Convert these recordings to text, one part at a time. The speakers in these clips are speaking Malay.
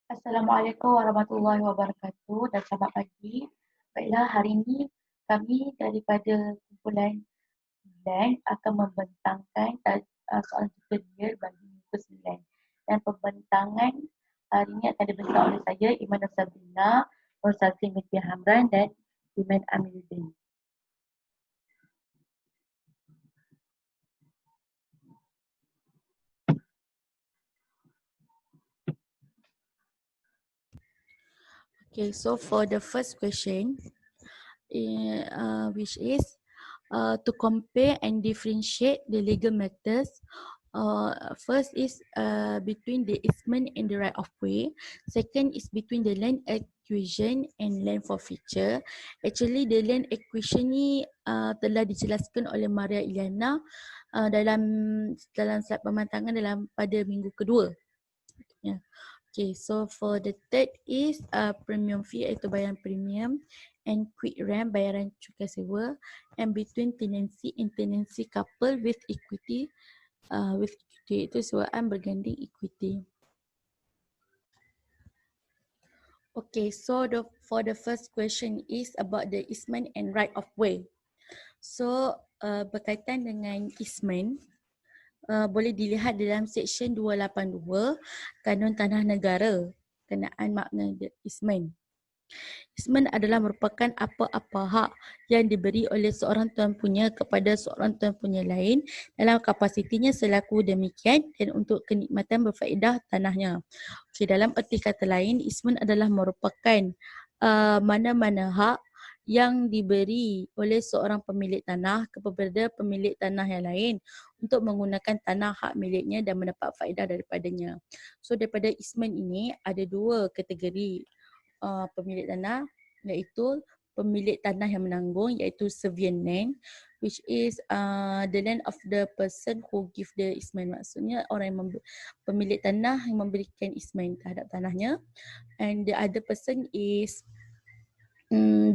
Assalamualaikum warahmatullahi wabarakatuh dan selamat pagi. Baiklah, hari ini kami daripada kumpulan Land akan membentangkan soalan tutorial bagi muka 9. Dan pembentangan hari ini akan dibentang oleh saya, Iman Sabrina, Nur Sazlin binti Hamran dan Iman Amiruddin. Okay, so for the first question, which is to compare and differentiate the legal matters. First is between the easement and the right of way. Second is between the land acquisition and land forfeiture. Actually, the land acquisition ni telah dijelaskan oleh Maria Iliana dalam slide pemantangan pada minggu kedua. Yeah. Okay, so for the third is premium fee iaitu bayaran premium, and quick rent bayaran cukai sewa, and between tenancy and tenancy couple with equity itu sewaan berganding equity. Okay, so for the first question is about the easement and right of way. So berkaitan dengan easement, boleh dilihat dalam Seksyen 282 Kanun Tanah Negara kenaan makna easement. Easement adalah merupakan apa-apa hak yang diberi oleh seorang tuan punya kepada seorang tuan punya lain dalam kapasitinya selaku demikian dan untuk kenikmatan berfaedah tanahnya. Okay, dalam erti kata lain, easement adalah merupakan mana-mana hak yang diberi oleh seorang pemilik tanah kepada pemilik tanah yang lain untuk menggunakan tanah hak miliknya dan mendapat faedah daripadanya. So daripada easement ini ada dua kategori pemilik tanah, iaitu pemilik tanah yang menanggung iaitu servient land, which is the land of the person who give the easement. Maksudnya orang yang pemilik tanah yang memberikan easement terhadap tanahnya, and the other person is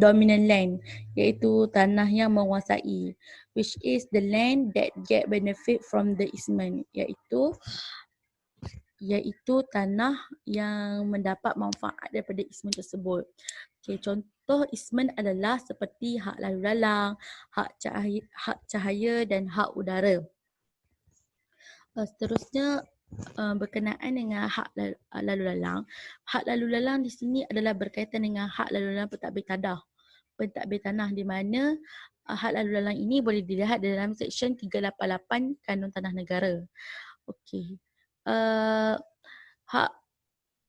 dominant land, iaitu tanah yang menguasai, which is the land that get benefit from the easement, iaitu tanah yang mendapat manfaat daripada easement tersebut. Okay, contoh easement adalah seperti hak lalu lalang, hak cahaya dan hak udara. Seterusnya berkenaan dengan hak lalu lalang. Hak lalu lalang di sini adalah berkaitan dengan hak lalu lalang pentadbir tanah, di mana hak lalu lalang ini boleh dilihat dalam Seksyen 388 Kanun Tanah Negara. Okey. Hak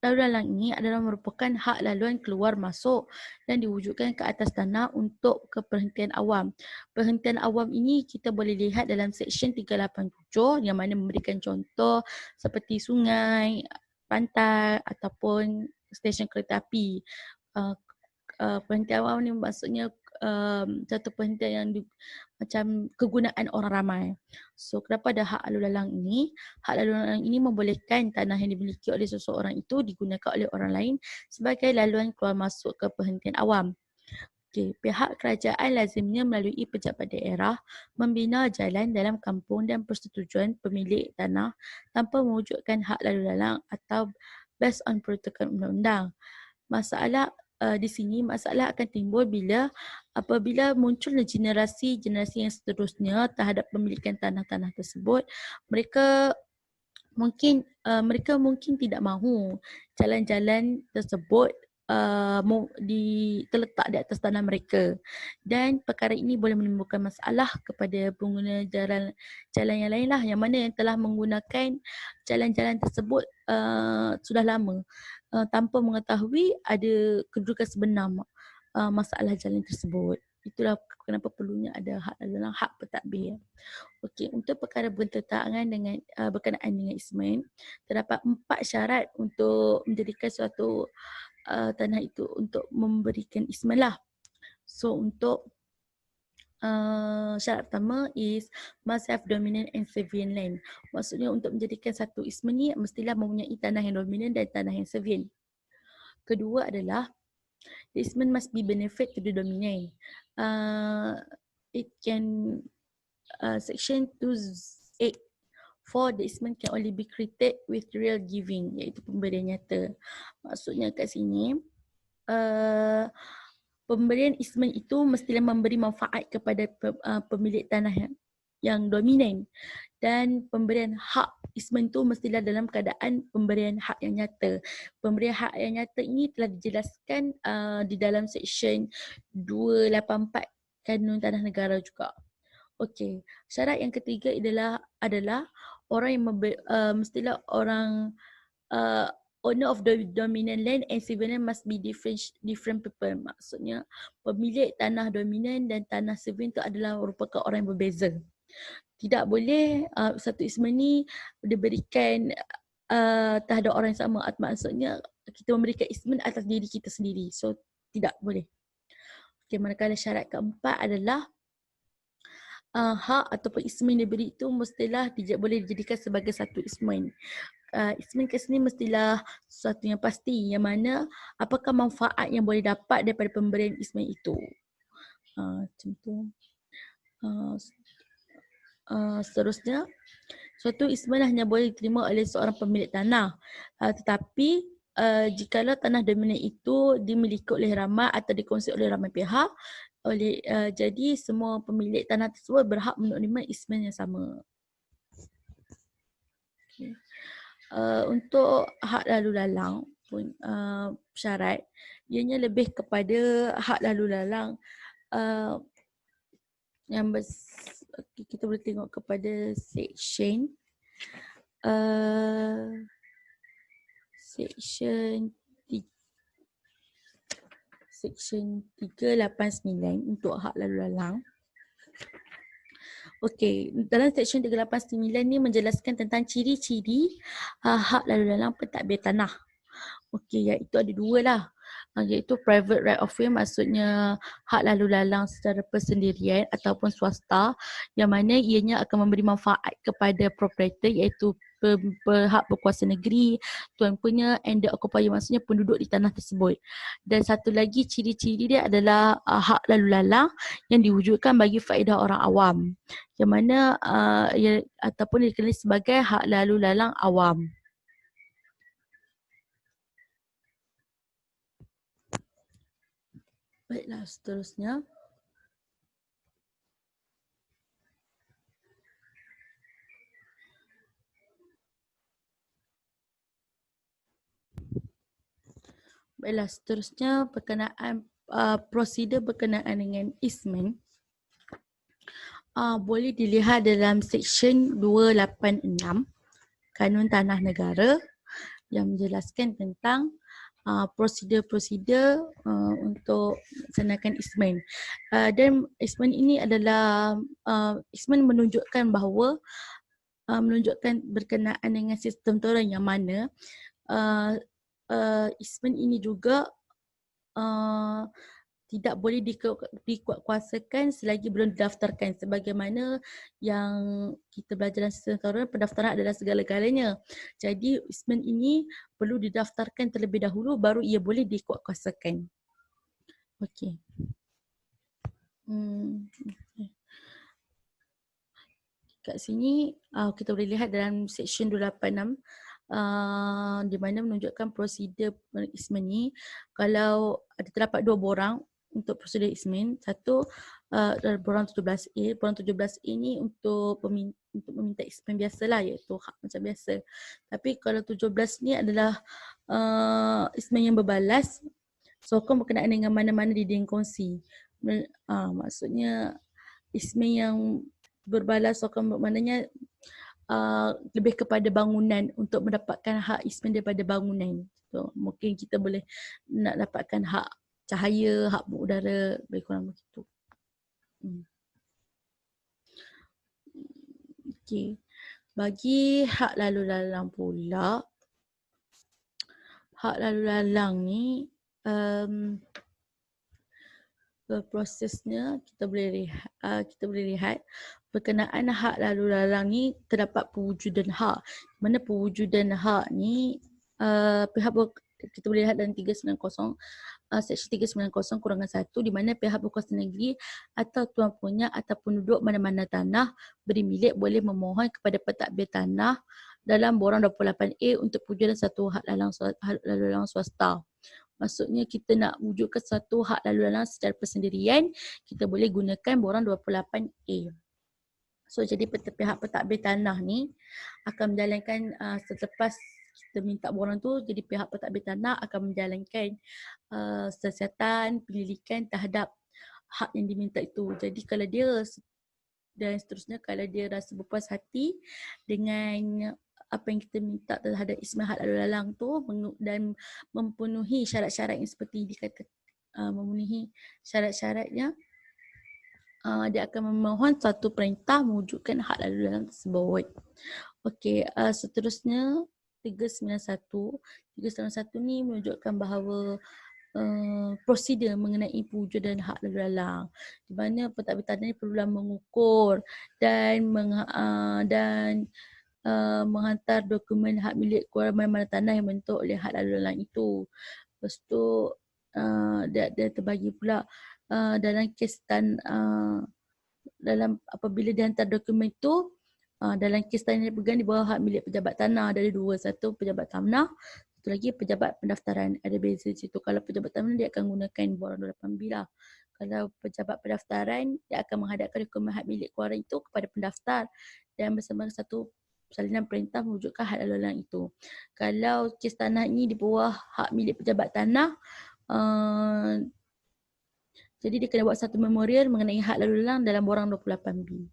lalu lalang ini adalah merupakan hak laluan keluar masuk dan diwujudkan ke atas tanah untuk keperhentian awam. Perhentian awam ini kita boleh lihat dalam Seksyen 387 yang mana memberikan contoh seperti sungai, pantai ataupun stesen kereta api. Perhentian awam ni maksudnya satu perhentian yang macam kegunaan orang ramai. So kenapa ada hak lalu lalang ini? Hak lalu lalang ini membolehkan tanah yang dimiliki oleh seseorang itu digunakan oleh orang lain sebagai laluan keluar masuk ke perhentian awam. Okay. Pihak kerajaan lazimnya melalui pejabat daerah membina jalan dalam kampung dan persetujuan pemilik tanah tanpa mewujudkan hak lalu lalang atau based on peruntukan undang-undang. Masalah di sini akan timbul apabila muncul generasi yang seterusnya terhadap pemilikan tanah-tanah tersebut. Mereka mungkin tidak mahu jalan-jalan tersebut terletak di atas tanah mereka, dan perkara ini boleh menimbulkan masalah kepada pengguna jalan yang lain lah, yang mana yang telah menggunakan jalan-jalan tersebut sudah lama tanpa mengetahui ada kedudukan sebenar masalah jalan tersebut. Itulah kenapa perlunya ada hak dalam hak pentadbir. Okey, untuk perkara bertentangan dengan berkenaan dengan easement, terdapat 4 syarat untuk menjadikan suatu tanah itu untuk memberikan easement lah. So untuk syarat pertama is must have dominant and servient land. Maksudnya untuk menjadikan satu easement ni mestilah mempunyai tanah yang dominan dan tanah yang servient. Kedua adalah the easement must be benefit to the dominant. It can Section 28 for the easement can only be created with real giving, iaitu pemberian nyata. Maksudnya kat sini, pemberian easement itu mestilah memberi manfaat kepada pemilik tanah yang dominan, dan pemberian hak easement itu mestilah dalam keadaan pemberian hak yang nyata. Pemberian hak yang nyata ini telah dijelaskan di dalam seksyen 284 Kanun Tanah Negara juga. Okey, syarat yang ketiga adalah orang yang mestilah orang owner of the dominant land and civil land must be different people. Maksudnya pemilik tanah dominan dan tanah civil itu adalah merupakan orang yang berbeza. Tidak boleh satu easement ni diberikan terhadap orang yang sama. Maksudnya kita memberikan easement atas diri kita sendiri. So tidak boleh. Okay, manakala syarat keempat adalah hak ataupun easement diberi itu mestilah boleh dijadikan sebagai satu easement. Easement kat sini mestilah sesuatu yang pasti, yang mana apakah manfaat yang boleh dapat daripada pemberian easement itu. Macam tu. Seterusnya, suatu easement hanya boleh diterima oleh seorang pemilik tanah. Tetapi jikalau tanah dominan itu dimiliki oleh ramai atau dikongsi oleh ramai pihak, jadi semua pemilik tanah tersebut berhak menerima easement yang sama. Okay. Untuk hak lalu lalang pun syarat, ianya lebih kepada hak lalu lalang yang kita boleh tengok kepada seksyen seksyen 389 untuk hak lalu lalang. Okey, dalam seksyen 389 ni menjelaskan tentang ciri-ciri hak lalu lalang pentadbir tanah. Okey, iaitu ada dua lah. Iaitu private right of way, maksudnya hak lalu lalang secara persendirian ataupun swasta, yang mana ianya akan memberi manfaat kepada proprietor, iaitu pihak berkuasa negeri, tuan punya, and the occupier, maksudnya penduduk di tanah tersebut. Dan satu lagi ciri-ciri dia adalah hak lalu lalang yang diwujudkan bagi faedah orang awam, yang mana ataupun dikenali sebagai hak lalu lalang awam. Baiklah, seterusnya. Baiklah, seterusnya berkenaan prosedur berkenaan dengan easement boleh dilihat dalam seksyen 286 Kanun Tanah Negara yang menjelaskan tentang prosedur-prosedur untuk melaksanakan easement. Dan easement ini adalah easement menunjukkan bahawa menunjukkan berkenaan dengan sistem torrent, yang mana easement ini juga tidak boleh dikuatkuasakan selagi belum didaftarkan, sebagaimana yang kita belajar dalam sistem torrent, pendaftaran adalah segala-galanya. Jadi easement ini perlu didaftarkan terlebih dahulu baru ia boleh dikuatkuasakan. Okey. Kat sini kita boleh lihat dalam seksyen 286 di mana menunjukkan prosedur easement ni. Kalau ada terdapat dua borang untuk prosedur easement, satu borang 17A. Borang 17A ni untuk meminta easement biasalah, iaitu hak macam biasa. Tapi kalau 17 ni adalah easement yang berbalas, sokong berkenaan dengan mana-mana di dinding kongsi. Maksudnya easement yang berbalas sokong maknanya lebih kepada bangunan, untuk mendapatkan hak easement daripada bangunan. So, mungkin kita boleh nak dapatkan hak cahaya, hak udara, lebih kurang begitu. Okey. Bagi hak lalu lalang pula, hak lalu lalang ni prosesnya kita boleh lihat berkenaan hak lalu lalang ni terdapat pewujudan hak. Mana pewujudan hak ni pihak kita boleh lihat dalam 390 Seksyen 390 -1 di mana pihak berkuasa negeri atau tuan punya atau penduduk mana-mana tanah beri milik boleh memohon kepada pentadbir tanah dalam borang 28A untuk perwujudan satu hak lalu lalang swasta. Maksudnya kita nak wujudkan satu hak lalu lalang secara persendirian, kita boleh gunakan borang 28A. So jadi pihak pentadbir tanah ni akan menjalankan selepas kita minta borang tu, jadi pihak pentadbir tanah akan menjalankan siasatan penyelidikan terhadap hak yang diminta itu. Jadi kalau dia dan seterusnya, kalau dia rasa berpuas hati dengan apa yang kita minta terhadap ismen hak lalu lalang tu dan memenuhi syarat-syarat yang seperti dikata memenuhi syarat-syaratnya, dia akan memohon satu perintah mewujudkan hak lalu lalang tersebut. Okey, seterusnya 391 ni menunjukkan bahawa prosedur mengenai pewujudan hak lalu lalang, di mana pentadbir tanah ni perlulah mengukur dan menghantar dokumen hak milik keluarga mana-mana tanah yang bentuk oleh hak lalu lalang itu. Lepas tu dia terbagi pula dalam kes dalam apabila dihantar dokumen itu, dalam kes tanah yang dipegang di bawah hak milik pejabat tanah, ada dua, satu pejabat tanah, satu lagi pejabat pendaftaran. Ada beza di situ. Kalau pejabat tanah dia akan gunakan borang 28B lah. Kalau pejabat pendaftaran dia akan menghadapkan dokumen hak milik keluarga itu kepada pendaftar dan bersama satu salinan perintah mewujudkan hak lalu lalang itu. Kalau kes tanah ini di bawah hak milik pejabat tanah, jadi dia kena buat satu memorial mengenai hak lalu lalang dalam borang 28B.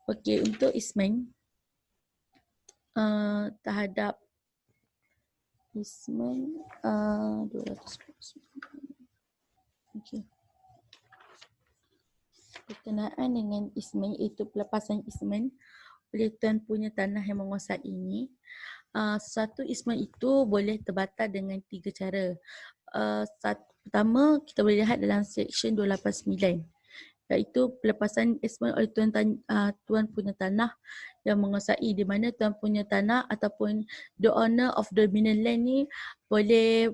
Okey, untuk ismen terhadap ismen 200. Okey. Berkenaan dengan ismen, iaitu pelepasan ismen oleh tuan punya tanah yang menguasai ini, satu ismen itu boleh terbatal dengan 3 cara. Pertama, kita boleh lihat dalam seksyen 289, iaitu pelepasan ismen oleh tuan punya tanah yang menguasai, di mana tuan punya tanah ataupun the owner of the dominant land ni boleh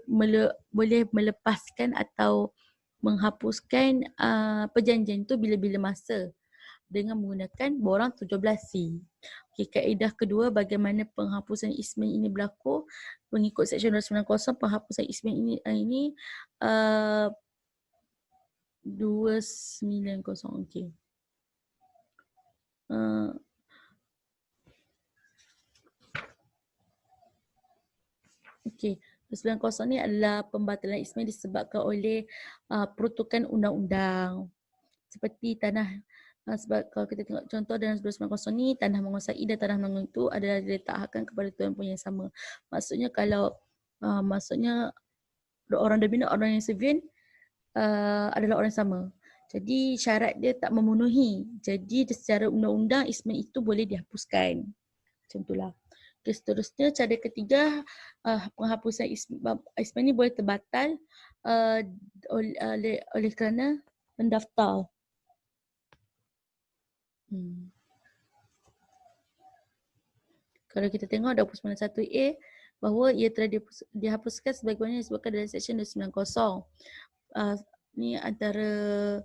melepaskan atau menghapuskan perjanjian itu bila-bila masa dengan menggunakan borang 17C. Okay, kaedah kedua, bagaimana penghapusan ismen ini berlaku mengikut seksyen 290. Penghapusan ismen ini 290. Okey. Okey, 290 ni adalah pembatalan ismen disebabkan oleh peruntukan undang-undang. Seperti tanah, sebab kalau kita tengok contoh dalam 290 ni, tanah menguasai dan tanah menanggung itu adalah diletakkan kepada tuan punya yang sama. Maksudnya kalau maksudnya orang dominan, orang yang servant adalah orang yang sama. Jadi syarat dia tak memenuhi. Jadi secara undang-undang ismen itu boleh dihapuskan. Macam itulah. Okay, seterusnya cara ketiga, penghapusan ismen ni boleh terbatal oleh kerana pendaftar. Kalau kita tengok 291A bahawa ia telah dihapuskan sebagaimana disebutkan dalam seksyen 290. Ni antara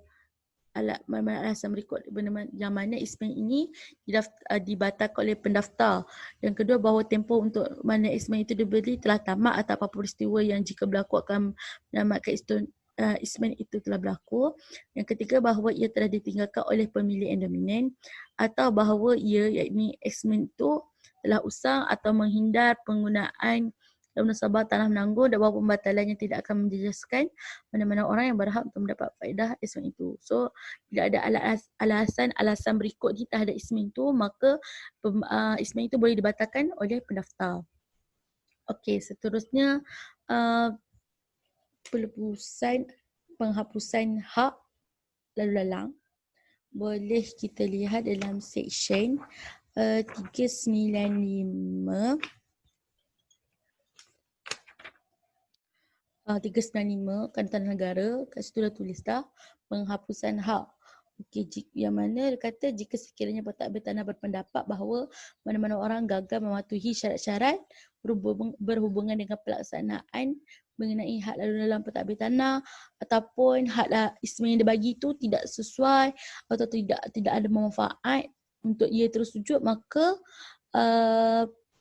alasan berikut yang mana ismen ini dibatalkan oleh pendaftar. Yang kedua, bahawa tempoh untuk mana ismen itu diberi telah tamat atau apa peristiwa yang jika berlaku akan menamatkan ismen itu telah berlaku. Yang ketiga, bahawa ia telah ditinggalkan oleh pemilik yang dominan, atau bahawa ia, yakni ismen itu telah usang atau menghindar penggunaan dalam nasabah tanah menanggung, dan bahawa pembatalannya tidak akan menjejaskan mana-mana orang yang berhak untuk mendapat faedah ismen itu. So, bila ada alasan berikut ni terhadap ismen itu, maka ismen itu boleh dibatalkan oleh pendaftar. Okey, seterusnya penghapusan hak lalu lalang boleh kita lihat dalam seksyen 395. 395 Kantan Negara, kat situ dah tulis dah penghapusan hak. Okey, yang mana dia kata jika sekiranya pentadbir tanah berpendapat bahawa mana-mana orang gagal mematuhi syarat-syarat berhubungan dengan pelaksanaan mengenai hak lalu lalang pentadbir tanah ataupun hak ismen yang dia bagi tu tidak sesuai atau tidak ada manfaat untuk ia terus wujud, maka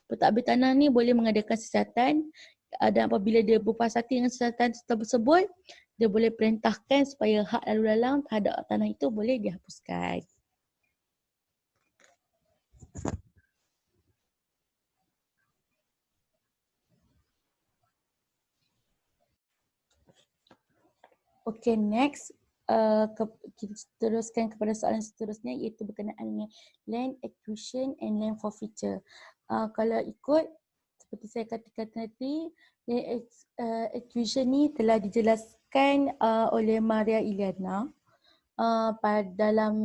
pentadbir tanah ni boleh mengadakan siasatan, dan apabila dia berpuas hati dengan siasatan tersebut, dia boleh perintahkan supaya hak lalu lalang terhadap tanah itu boleh dihapuskan. Okay, next. Kita teruskan kepada soalan seterusnya, iaitu berkenaan dengan land acquisition and land forfeiture. Kalau ikut seperti saya katakan tadi, land acquisition ni telah dijelaskan oleh Maria Iliana pada dalam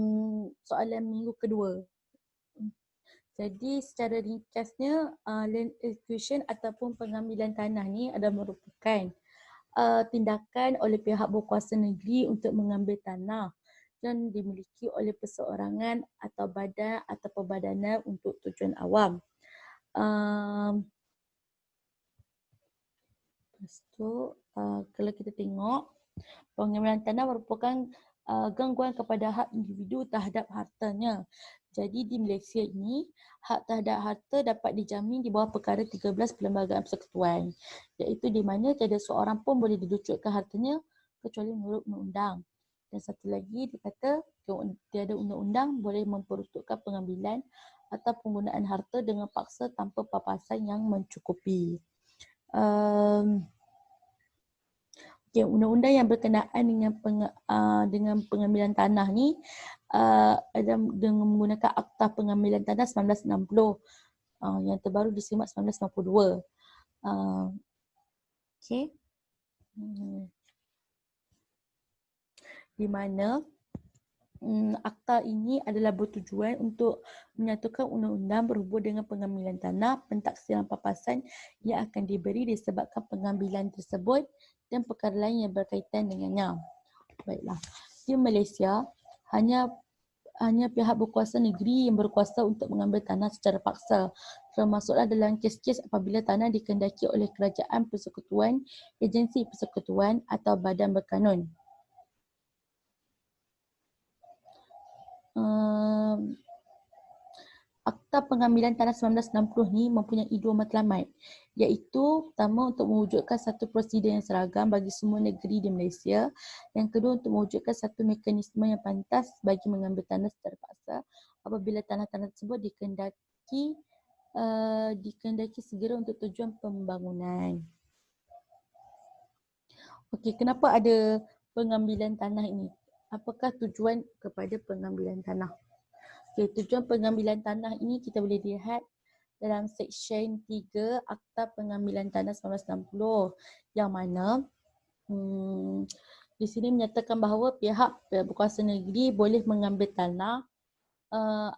soalan minggu kedua. Jadi secara ringkasnya, land acquisition ataupun pengambilan tanah ni adalah merupakan tindakan oleh pihak berkuasa negeri untuk mengambil tanah yang dimiliki oleh perseorangan atau badan atau perbadanan untuk tujuan awam. Lepas tu, kalau kita tengok, pengambilan tanah merupakan gangguan kepada hak individu terhadap hartanya. Jadi di Malaysia ini, hak terhadap harta dapat dijamin di bawah perkara 13 Perlembagaan Persekutuan, iaitu di mana tiada seorang pun boleh dilucutkan hartanya kecuali menurut undang-undang. Dan satu lagi dia kata tiada undang-undang boleh memperuntukkan pengambilan atau penggunaan harta dengan paksa tanpa papasan yang mencukupi. Okay, undang-undang yang berkenaan dengan pengambilan tanah ni dengan menggunakan Akta Pengambilan Tanah 1960 yang terbaru disimak 1992. Okay. Di mana akta ini adalah bertujuan untuk menyatukan undang-undang berhubung dengan pengambilan tanah, pentaksiran papasan yang akan diberi disebabkan pengambilan tersebut dan perkara lain yang berkaitan dengannya. Baiklah, di Malaysia hanya pihak berkuasa negeri yang berkuasa untuk mengambil tanah secara paksa, termasuklah dalam kes-kes apabila tanah dikehendaki oleh kerajaan persekutuan, agensi persekutuan atau badan berkanun. Akta Pengambilan Tanah 1960 ni mempunyai dua matlamat, iaitu pertama untuk mewujudkan satu prosedur yang seragam bagi semua negeri di Malaysia, yang kedua untuk mewujudkan satu mekanisme yang pantas bagi mengambil tanah secara paksa apabila tanah-tanah tersebut dikehendaki segera untuk tujuan pembangunan. Okey, kenapa ada pengambilan tanah ini? Apakah tujuan kepada pengambilan tanah? Okay, tujuan pengambilan tanah ini kita boleh lihat dalam Seksyen 3 Akta Pengambilan Tanah 1960 yang mana di sini menyatakan bahawa pihak berkuasa negeri boleh mengambil tanah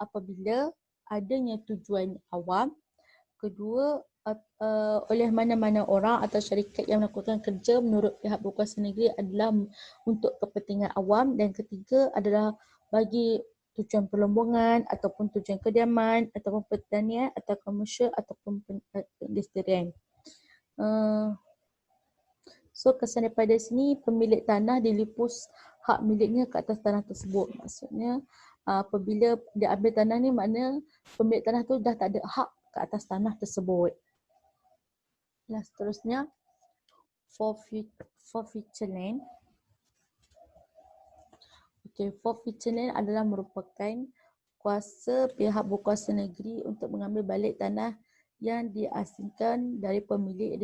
apabila adanya tujuan awam, kedua oleh mana-mana orang atau syarikat yang melakukan kerja menurut pihak berkuasa negeri adalah untuk kepentingan awam, dan ketiga adalah bagi tujuan perlombongan ataupun tujuan kediaman ataupun pertanian atau komersial ataupun perindustrian. So kesan daripada sini, pemilik tanah dilipus hak miliknya ke atas tanah tersebut. Maksudnya apabila dia ambil tanah ni, maknanya pemilik tanah tu dah tak ada hak ke atas tanah tersebut. Dan seterusnya, forfeiture land. Okay, forfeiture land adalah merupakan kuasa pihak berkuasa negeri untuk mengambil balik tanah yang diasingkan dari pemilik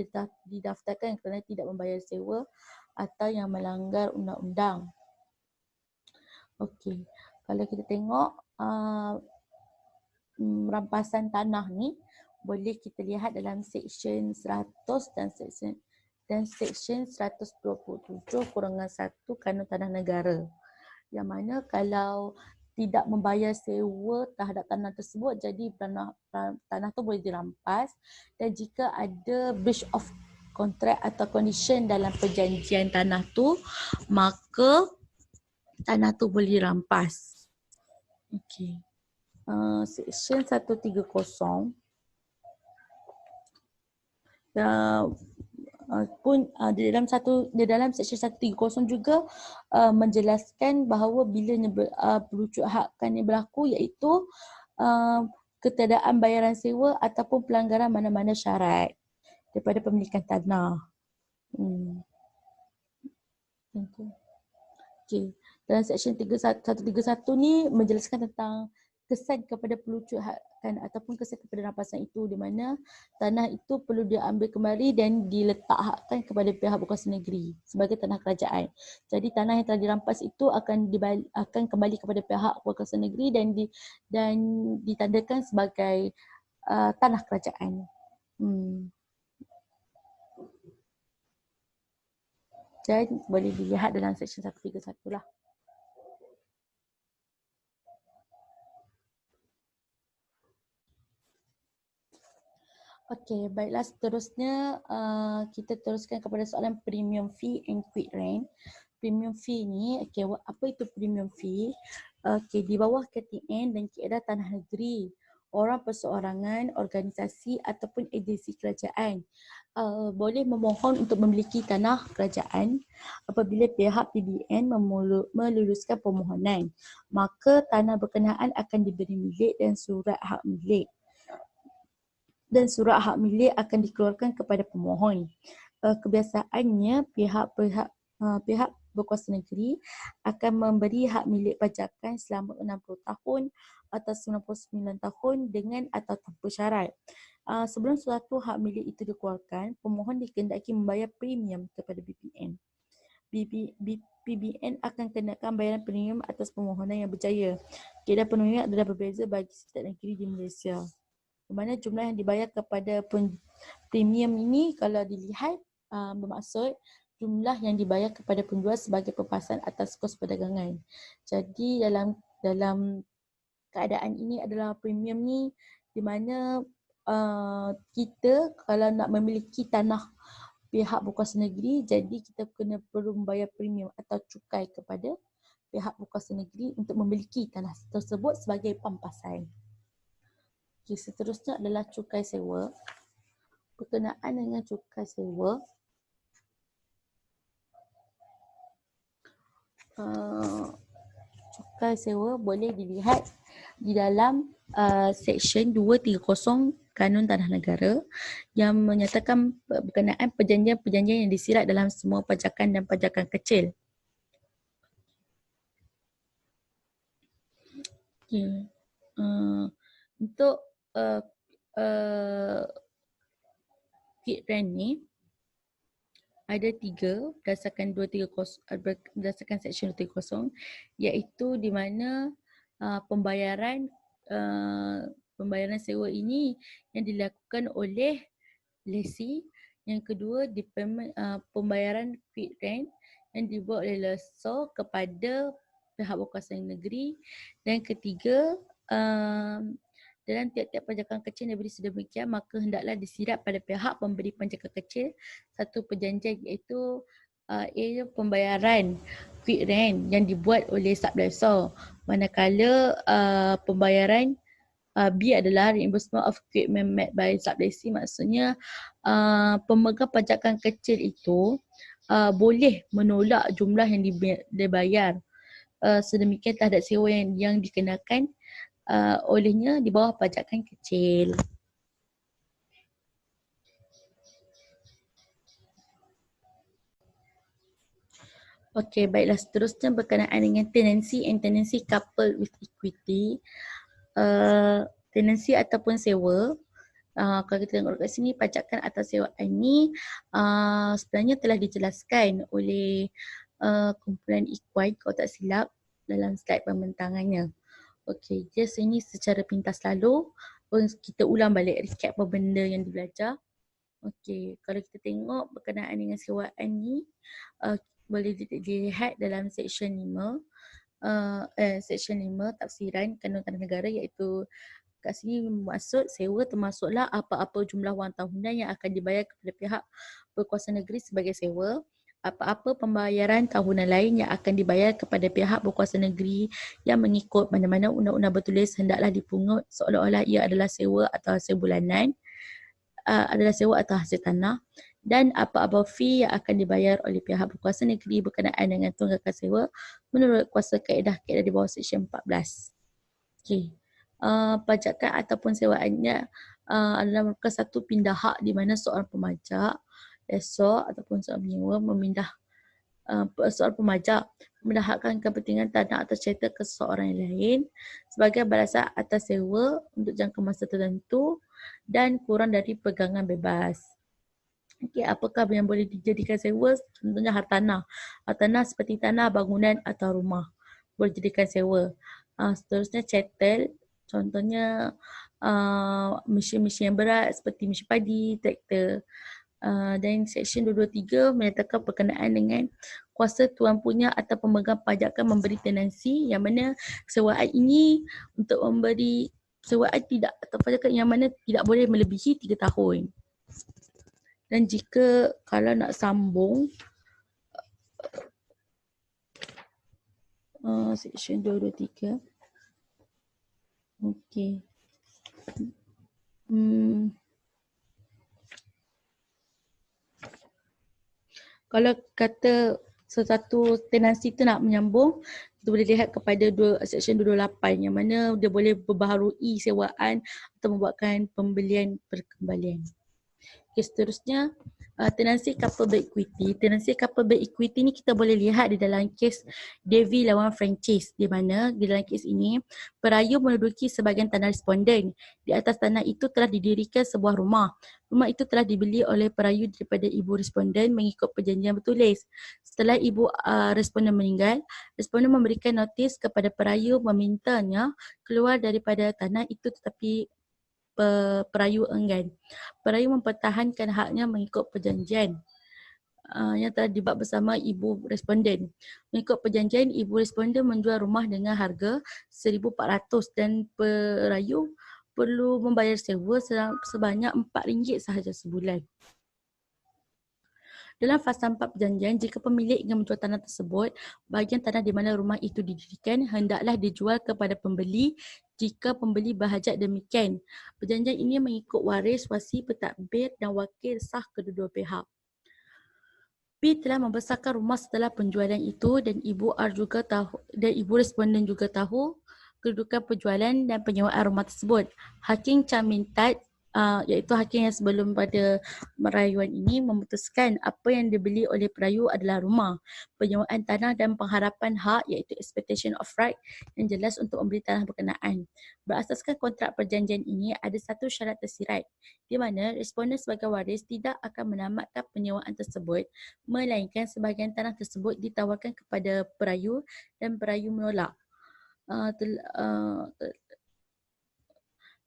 didaftarkan kerana tidak membayar sewa atau yang melanggar undang-undang. Okey, kalau kita tengok rampasan tanah ni boleh kita lihat dalam Seksyen 100 dan Seksyen 127/1 Kanun Tanah Negara, yang mana kalau tidak membayar sewa terhadap tanah tersebut, jadi tanah tu boleh dirampas, dan jika ada breach of contract atau condition dalam perjanjian tanah tu, maka tanah tu boleh dirampas. Okey. Seksyen 130 di dalam Seksyen 130 juga menjelaskan bahawa bila perucut hakkan yang berlaku iaitu ketiadaan bayaran sewa ataupun pelanggaran mana-mana syarat daripada pemilikan tanah. Okey. Dalam Seksyen 131 ni menjelaskan tentang kesan kepada pelucut hakkan ataupun kesan kepada rampasan itu, di mana tanah itu perlu diambil kembali dan diletakkan kepada pihak berkuasa negeri sebagai tanah kerajaan. Jadi tanah yang telah dirampas itu akan kembali kepada pihak berkuasa negeri dan ditandakan sebagai tanah kerajaan. Dan boleh dilihat dalam Seksyen 131 lah. Okey, baiklah, seterusnya kita teruskan kepada soalan premium fee and quit rent. Premium fee ni, okey, apa itu premium fee? Okey, di bawah KTN dan kaedah tanah negeri, orang perseorangan, organisasi ataupun agensi kerajaan boleh memohon untuk memiliki tanah kerajaan apabila pihak PBN meluluskan permohonan. Maka tanah berkenaan akan diberi milik dan surat hak milik akan dikeluarkan kepada pemohon. Kebiasaannya pihak berkuasa negeri akan memberi hak milik pajakan selama 60 tahun atau 99 tahun dengan atau tanpa syarat. Sebelum suatu hak milik itu dikeluarkan, pemohon dikehendaki membayar premium kepada BPN. PBN akan kenakan bayaran premium atas permohonan yang berjaya. Kaedah premium adalah berbeza bagi setiap negeri di Malaysia. Di mana jumlah yang dibayar kepada premium ini kalau dilihat bermaksud jumlah yang dibayar kepada penjual sebagai pempasan atas kos perdagangan. Jadi dalam keadaan ini adalah premium ni di mana kita kalau nak memiliki tanah pihak berkuasa negeri, jadi kita perlu membayar premium atau cukai kepada pihak berkuasa negeri untuk memiliki tanah tersebut sebagai pampasan. Okay, seterusnya adalah cukai sewa. Berkenaan dengan cukai sewa, cukai sewa boleh dilihat di dalam Seksyen 230 Kanun Tanah Negara yang menyatakan berkenaan perjanjian-perjanjian yang disirat dalam semua pajakan dan pajakan kecil. Okay. Untuk quit rent ni ada 3 berdasarkan Seksyen 230, iaitu di mana pembayaran sewa ini yang dilakukan oleh lesi. Yang kedua, pembayaran quit rent yang dibuat oleh lessor kepada pihak berkuasa negeri. Dan ketiga, dalam tiap-tiap pajakan kecil yang diberi sedemikian, maka hendaklah disirat pada pihak pemberi pajakan kecil satu perjanjian, iaitu pembayaran quit rent yang dibuat oleh sublessor, manakala pembayaran B adalah reimbursement of equipment made by sublessee. Maksudnya pemegang pajakan kecil itu boleh menolak jumlah yang dibayar sedemikian terhadap sewa yang dikenakan olehnya di bawah pajakan kecil. Okey, baiklah, seterusnya berkenaan dengan tenancy and tenancy coupled with equity. Tenancy ataupun sewa, kalau kita tengok kat sini, pajakan atas sewaan ni sebenarnya telah dijelaskan oleh kumpulan Ikhwan kalau tak silap dalam slide pembentangannya. Okey, just ini secara pintas lalu kita ulang balik recap apa benda yang dibelajar. Okey, kalau kita tengok berkenaan dengan sewaan ni boleh dilihat dalam Seksyen 5 Seksyen 5 tafsiran Kanun Tanah Negara, iaitu kat sini maksud sewa termasuklah apa-apa jumlah wang tahunan yang akan dibayar kepada pihak berkuasa negeri sebagai sewa, apa-apa pembayaran tahunan lain yang akan dibayar kepada pihak berkuasa negeri yang mengikut mana-mana undang-undang bertulis hendaklah dipungut seolah-olah ia adalah sewa atau hasil bulanan. adalah sewa atau hasil tanah, dan apa-apa fee yang akan dibayar oleh pihak berkuasa negeri berkenaan dengan tunggakan sewa menurut kuasa kaedah-kaedah di bawah Seksyen 14. Okey. Pajakan ataupun sewaannya adalah merupakan satu pindah hak di mana seorang pemajak, esok ataupun seorang menyewa memindah seorang pemajak memendahkan kepentingan tanah atau cerita ke seseorang yang lain sebagai balasan atas sewa untuk jangka masa tertentu dan kurang dari pegangan bebas. Okey, apakah yang boleh dijadikan sewa? Contohnya hartanah. Hartanah seperti tanah, bangunan atau rumah boleh dijadikan sewa. Seterusnya chattel, contohnya mesin-mesin yang berat seperti mesin padi, traktor. Dan Seksyen 223 menyatakan berkenaan dengan kuasa tuan punya atau pemegang pajakan memberi tenansi yang mana sewaan ini untuk memberi sewaan tidak atau pajakan yang mana tidak boleh melebihi 3 tahun. Dan jika kalau nak sambung Seksyen 223. Okey. Kalau kata sesuatu tenansi tu nak menyambung, kita boleh lihat kepada Seksyen 228 yang mana dia boleh berbaharui sewaan atau membuatkan pembelian perkembalian. Okay, seterusnya tenansi coupled equity. Tenansi coupled equity ni kita boleh lihat di dalam kes Davy lawan Francis, di mana di dalam kes ini perayu menduduki sebahagian tanah responden. Di atas tanah itu telah didirikan sebuah rumah. Rumah itu telah dibeli oleh perayu daripada ibu responden mengikut perjanjian bertulis. Setelah ibu responden meninggal, responden memberikan notis kepada perayu memintanya keluar daripada tanah itu, tetapi perayu enggan. Perayu mempertahankan haknya mengikut perjanjian yang telah dibuat bersama ibu responden. Mengikut perjanjian, ibu responden menjual rumah dengan harga 1,400 dan perayu perlu membayar sewa sebanyak RM4 sahaja sebulan. Dalam fasa 4 perjanjian, jika pemilik ingin menjual tanah tersebut, bahagian tanah di mana rumah itu didirikan hendaklah dijual kepada pembeli jika pembeli berhajat demikian. Perjanjian ini mengikut waris, wasi, pentadbir dan wakil sah kedua-dua pihak. P telah membesarkan rumah setelah penjualan itu dan ibu responden juga tahu kedudukan penjualan dan penyewaan rumah tersebut. Hakim Chamintat iaitu hakim yang sebelum pada merayuan ini memutuskan apa yang dibeli oleh perayu adalah rumah, penyewaan tanah dan pengharapan hak iaitu expectation of right yang jelas untuk membeli tanah berkenaan. Berasaskan kontrak perjanjian ini ada satu syarat tersirat di mana responden sebagai waris tidak akan menamatkan penyewaan tersebut melainkan sebahagian tanah tersebut ditawarkan kepada perayu dan perayu menolak.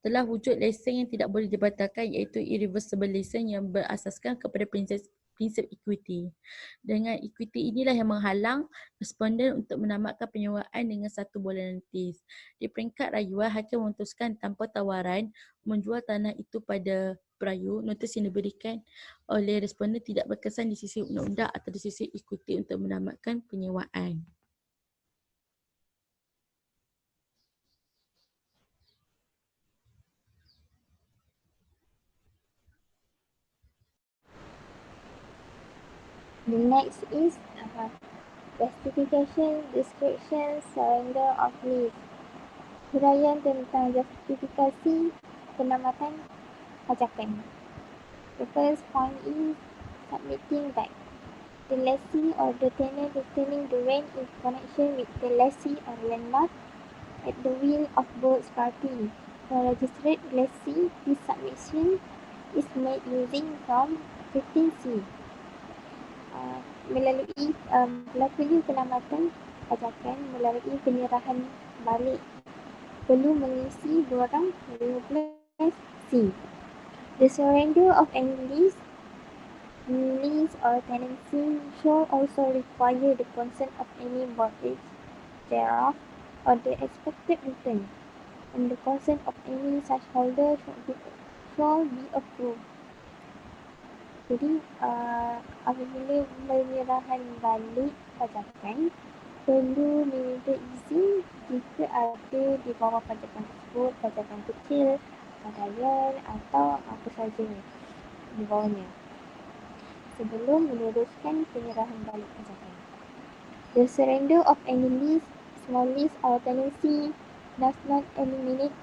Telah wujud lesen yang tidak boleh dibatalkan iaitu irreversible lesen yang berasaskan kepada prinsip equity. Dengan equity inilah yang menghalang responden untuk menamatkan penyewaan dengan 1 bulan notis. Di peringkat rayuan, hakim memutuskan tanpa tawaran menjual tanah itu pada perayu. Notis yang diberikan oleh responden tidak berkesan di sisi undang-undang atau di sisi equity untuk menamatkan penyewaan. The next is justification, description, surrender of lease. Huraian tentang justifikasi penamatan pajakan. The first point is submitting that the lessee or the tenant returning the rent in connection with the lessee or landlord at the will of both parties. For registered lessee, this submission is made using Form 15C. Melalui berlakunya penamatan pajakan melalui penyerahan balik perlu mengisi borang 15C. The surrender of any lease or tenancy shall also require the consent of any mortgage thereof or the expected return, and the consent of any such holder shall be approved. Jadi apabila penyerahan balik pajakan perlu meminta izin jika ada di bawah pajakan tersebut pajakan kecil, padalian atau apa saja. di bawahnya sebelum meneruskan penyerahan balik pajakan. The surrender of any lease, small lease or tenancy does not eliminate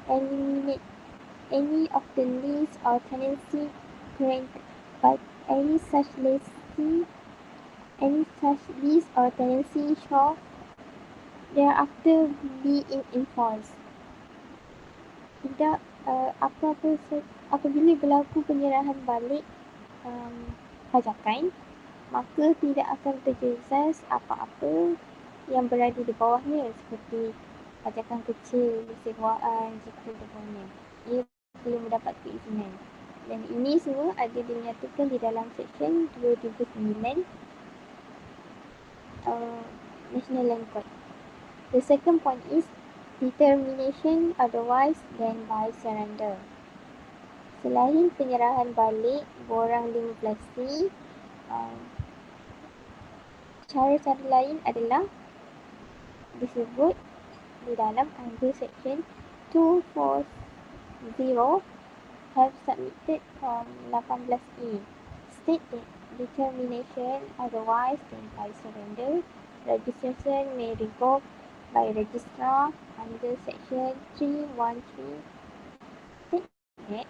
any of the lease or tenancy granted, but any such lease or tenancy shall thereafter be in force. Tidak apabila berlaku penyerahan balik pajakan, maka tidak akan terjejas apa-apa yang berada di bawahnya seperti pajakan kecil, sewaan, jika sebagainya. Ia perlu mendapat keizinan. Dan ini semua ada dinyatakan di dalam Seksyen 239 National Land Court. The second point is determination otherwise than by surrender. Selain penyerahan balik borang 15C, cara-cara lain adalah disebut di dalam under Section 240 have submitted from 18E. State that determination otherwise than by surrender, registration may revoked by registrar under Section 313. State that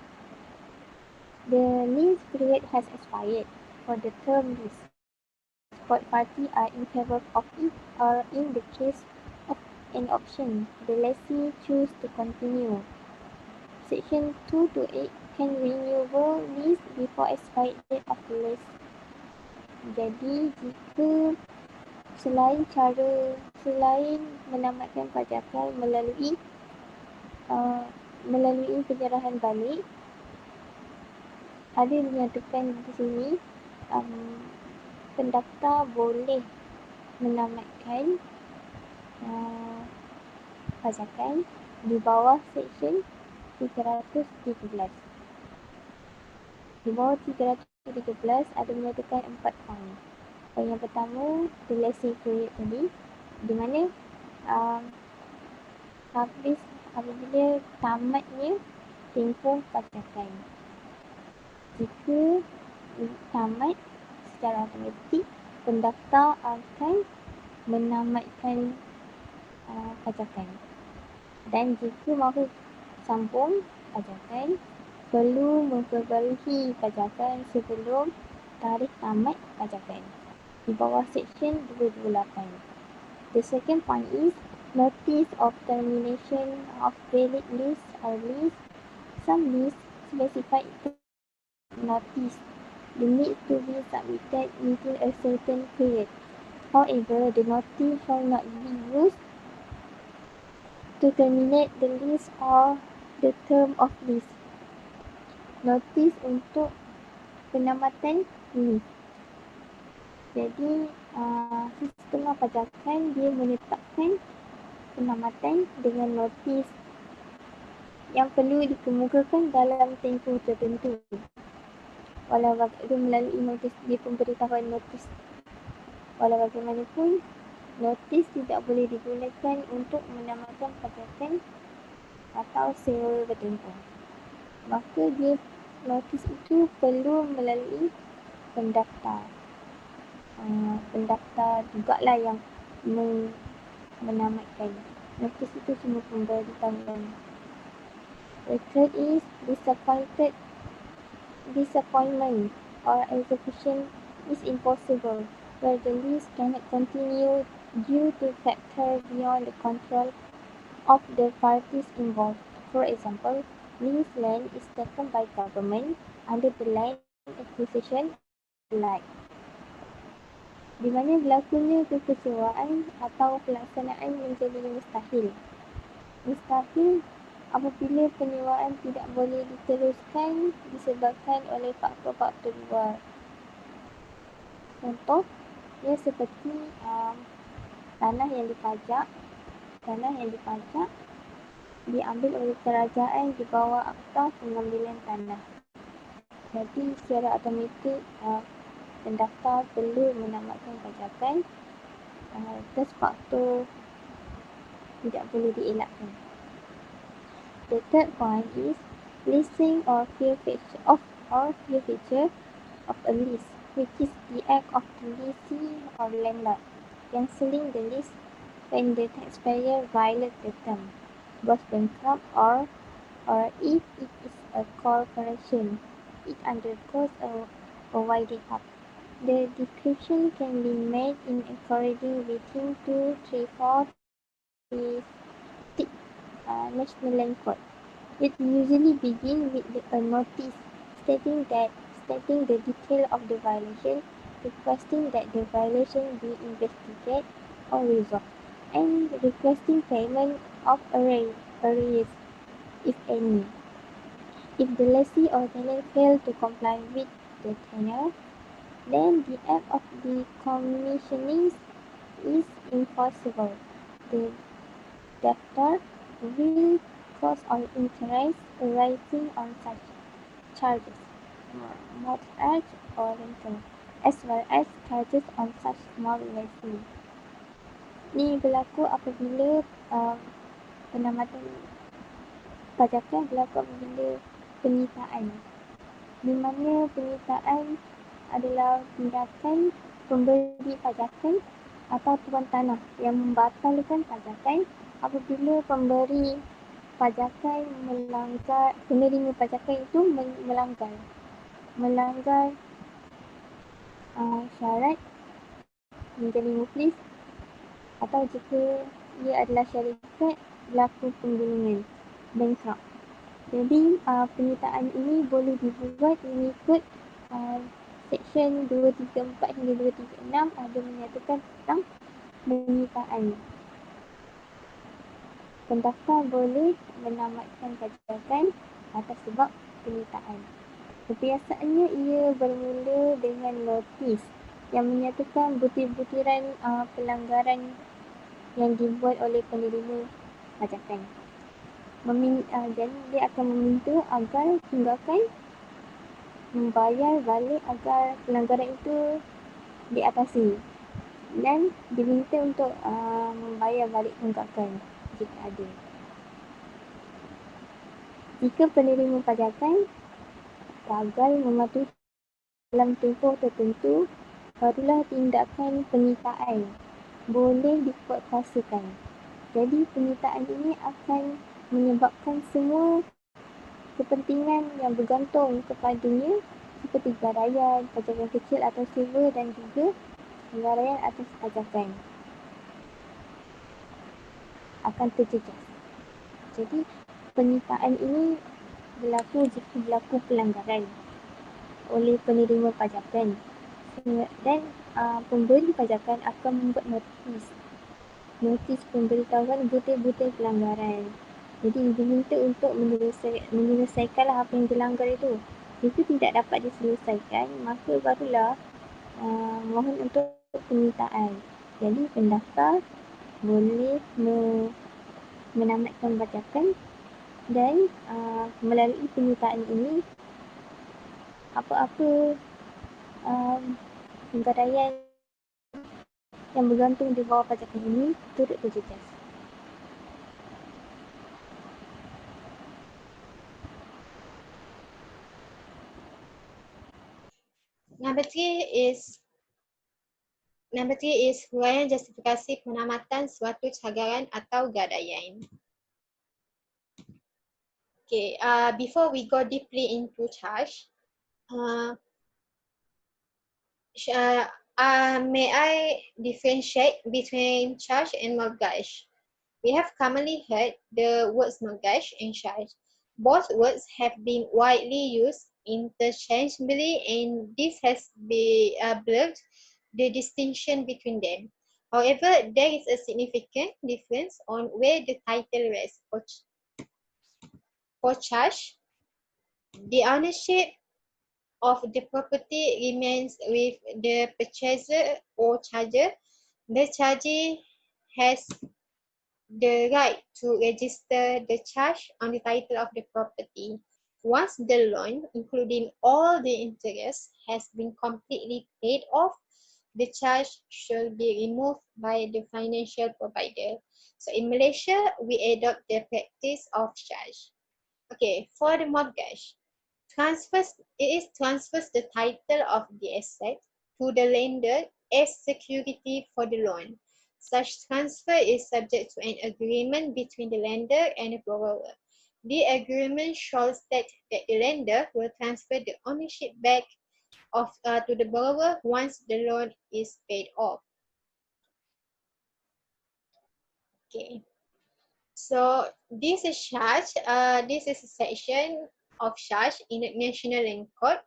the lease period has expired for the term lease. Both parties are in favor of it, or in the case of an option, the lessee choose to continue. Section 228 can renewable lease before expired date of the lease. Jadi jika selain menamatkan pajakan melalui penyerahan balik, ada dinyatakan di sini pendaftar boleh menamatkan pajakan di bawah Seksyen 313. Di bawah 313 ada menyatakan 4 poin. Poin yang pertama, the lessee period tadi, di mana apabila tamatnya tempoh pajakan. Jika tamat, secara automatik pendaftar akan menamatkan pajakan. Dan jika mahu sambung pajakan, perlu memperbarui pajakan sebelum tarikh tamat pajakan di bawah Seksyen 228. The second point is notice of termination of valid lease or lease. Some lease specified notice needs to be submitted within a certain period. However, the notice shall not be used to terminate the lease or the term of lease. Notis untuk penamatan lease. Jadi, sistem pajakan dia menetapkan penamatan dengan notis yang perlu dikemukakan dalam tempoh tertentu. Walau itu melalui notis, dia pemberitahuan notis. Walau bagaimanapun, notis tidak boleh digunakan untuk menamatkan pajakan atau sewa bertempoh. Maka dia notis itu perlu melalui pendaftar. Pendaftar jugalah yang menamatkan. Notis itu cuma pemberitahuan. The third is disappointment or execution is impossible, where the lease cannot continue due to factors beyond the control of the parties involved. For example, leased land is taken by government under the Land Acquisition Act, di mana berlakunya kekecewaan atau pelaksanaan menjadi mustahil. Mustahil apabila penyewaan tidak boleh diteruskan disebabkan oleh faktor-faktor luar. Contoh, ia seperti tanah yang dipajak diambil oleh kerajaan di bawah Akta Pengambilan Tanah. Jadi secara automatik pendaftar perlu menamatkan pajakan atas faktor tidak boleh dielakkan. The third point is leasing or or forfeiture of a lease, which is the act of the lessee or landlord cancelling the lease when the taxpayer violates the term, goes bankrupt, or if it is a corporation, it undergoes a winding up. The description can be made in according within 2, 3, 4, 6 National Land Code. It usually begins with a notice stating that stating the detail of the violation, requesting that the violation be investigated or resolved, and requesting payment of arrears, if any. If the lessee or tenant fail to comply with the tenure, then the act of decommissioning is enforceable. The debtor will cost or interest arising on such charges, mortgage or rental, as well as charges on such small lessee. Ni berlaku apabila penamatan pajakan berlaku apabila penyitaan, di mana penyitaan adalah tindakan pemberi pajakan atau tuan tanah yang membatalkan pajakan apabila pemberi pajakan penerima pajakan itu melanggar syarat menjadi muflis, atau jika ia adalah syarikat berlaku penggulungan, bankrupt. Jadi penyitaan ini boleh dibuat mengikut Seksyen 234 hingga 236 ada menyatakan tentang penyitaan. Pendaftar boleh menamatkan pajakan atas sebab penyitaan. Kebiasaannya ia bermula dengan notis yang menyatakan butir-butiran pelanggaran yang dibuat oleh penerima pajakan. Jadi dia akan meminta agar tunggakan membayar balik agar pelanggaran itu diatasi, dan diminta untuk membayar balik tunggakan jika ada. Jika penerima pajakan gagal mematuhi dalam tempoh tertentu, barulah tindakan penyitaan boleh dikuatkuasakan. Jadi penyitaan ini akan menyebabkan semua kepentingan yang bergantung kepadanya seperti gadaian, pajakan kecil atau sewa dan juga pengaraian atas pajakan akan terjejas. Jadi penyitaan ini berlaku jika berlaku pelanggaran oleh penerima pajakan, dan pemberi pajakan akan membuat notis pemberitahuan butir-butir pelanggaran. Jadi diminta untuk menyelesaikanlah apa yang dilanggar itu. Jika tidak dapat diselesaikan, maka barulah mohon untuk penyitaan. Jadi pendaftar boleh menamatkan pajakan, dan melalui penyitaan ini apa-apa gadaian yang bergantung di bawah pajakan ini turut terjejas. Number three is huraian justifikasi penamatan suatu cagaran atau gadaian. Okay, before we go deeply into charge, may I differentiate between charge and mortgage? We have commonly heard the words mortgage and charge. Both words have been widely used interchangeably, and this has been blurred the distinction between them. However, there is a significant difference on where the title rests. For charge, the ownership of the property remains with the purchaser or charger. The chargee has the right to register the charge on the title of the property. Once the loan, including all the interest, has been completely paid off, the charge should be removed by the financial provider. So in Malaysia, we adopt the practice of charge. Okay, for the mortgage, transfers the title of the asset to the lender as security for the loan. Such transfer is subject to an agreement between the lender and the borrower. The agreement shall state that the lender will transfer the ownership back to the borrower once the loan is paid off. Okay. So this is charge. This is a section of charge in the National Land Code.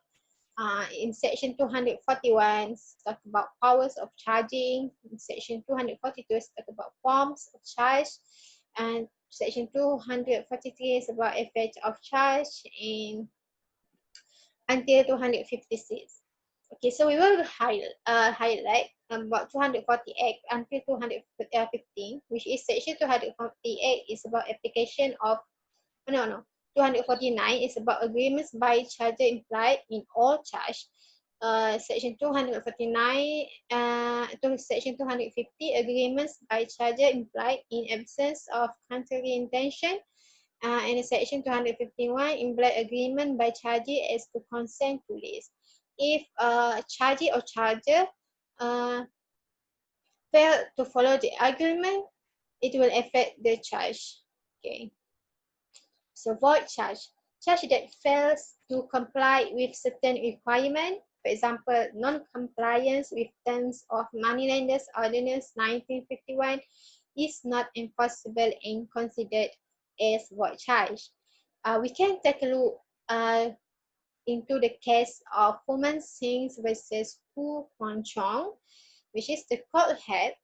In section 241, talk about powers of charging. In section 242, talk about forms of charge. And section 243 is about effect of charge. And until 256. Okay, so we will highlight about 248 until 215, which is section 248 is about application of, 249 is about agreements by charger implied in all charge. Section 249 to section 250, agreements by charger implied in absence of contrary intention. And section 251, implied agreement by charger as to consent to lease. If charger or charger fail to follow the agreement, it will affect the charge. Okay. So void charge. Charge that fails to comply with certain requirement, for example, non-compliance with terms of Moneylenders Ordinance 1951 is not enforceable and considered as void charge. We can take a look into the case of Fuman Singh versus Fu Huangchong, which is the court had.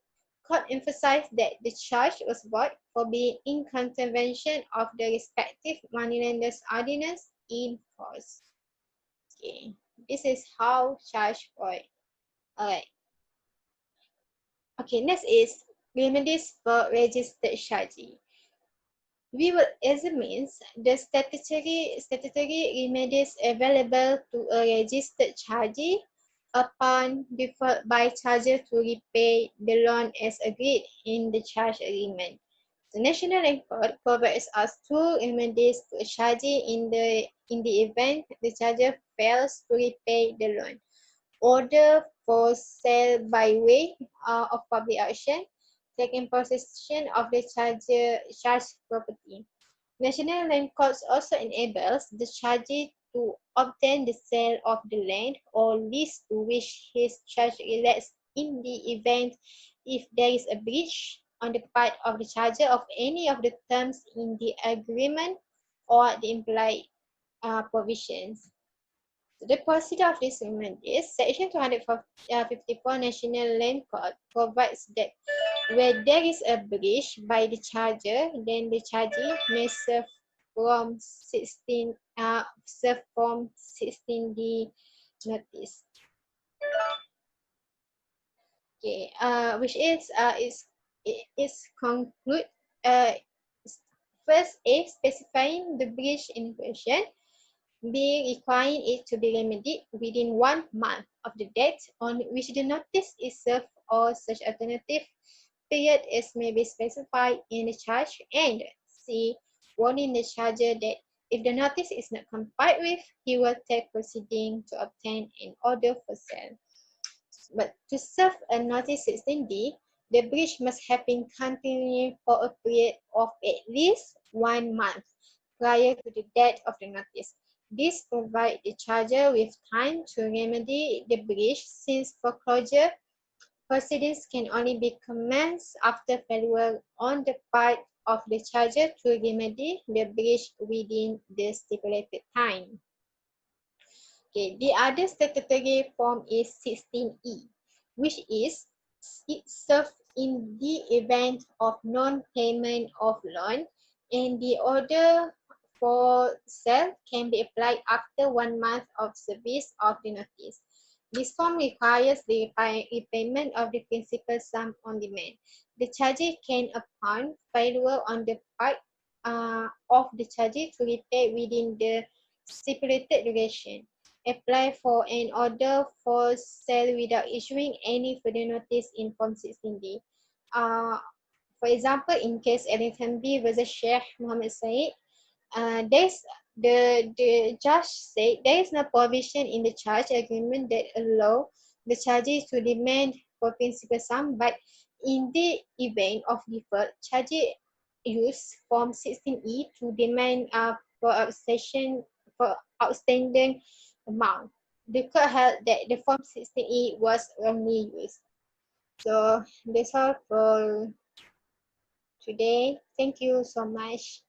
Court emphasized that the charge was void for being in contravention of the respective moneylenders ordinance in force. Okay, this is how charge void. Alright. Okay, next is remedies for registered chargee. We will examine the statutory remedies available to a registered chargee upon default by charger to repay the loan as agreed in the charge agreement. The National Land Code provides us two remedies to a chargee in the event the charger fails to repay the loan. Order for sale by way of public auction, taking possession of the charged property. National Land Codes also enables the chargee to obtain the sale of the land or lease to which his charge relates in the event if there is a breach on the part of the charger of any of the terms in the agreement or the implied provisions. The procedure of this amendment is Section 254 National Land Code provides that where there is a breach by the charger, then the chargee may serve Form 16D notice. Okay, which is conclude first A, specifying the breach in question. B, requiring it to be remedied within 1 month of the date on which the notice is served or such alternative period as may be specified in the charge. And C, warning the charger that if the notice is not complied with, he will take proceeding to obtain an order for sale. But to serve a notice 16D, the breach must have been continued for a period of at least 1 month prior to the date of the notice. This provides the charger with time to remedy the breach, since foreclosure proceedings can only be commenced after failure on the part of the charger to remedy the breach within the stipulated time. Okay, the other statutory form is 16E, which is it serves in the event of non-payment of loan, and the order for sale can be applied after 1 month of service of the notice. This form requires the repayment of the principal sum on demand. The chargee can, upon failure on the part of the chargee to repay within the stipulated duration, apply for an order for sale without issuing any further notice in Form 16D. For example, in case Ellington B versus Sheikh Muhammad Said, there's the judge said there is no provision in the charge agreement that allow the charges to demand for principal sum, but in the event of default, charges use Form 16E to demand for outstanding amount. The court held that the Form 16E was wrongly used. So that's all for today. Thank you so much.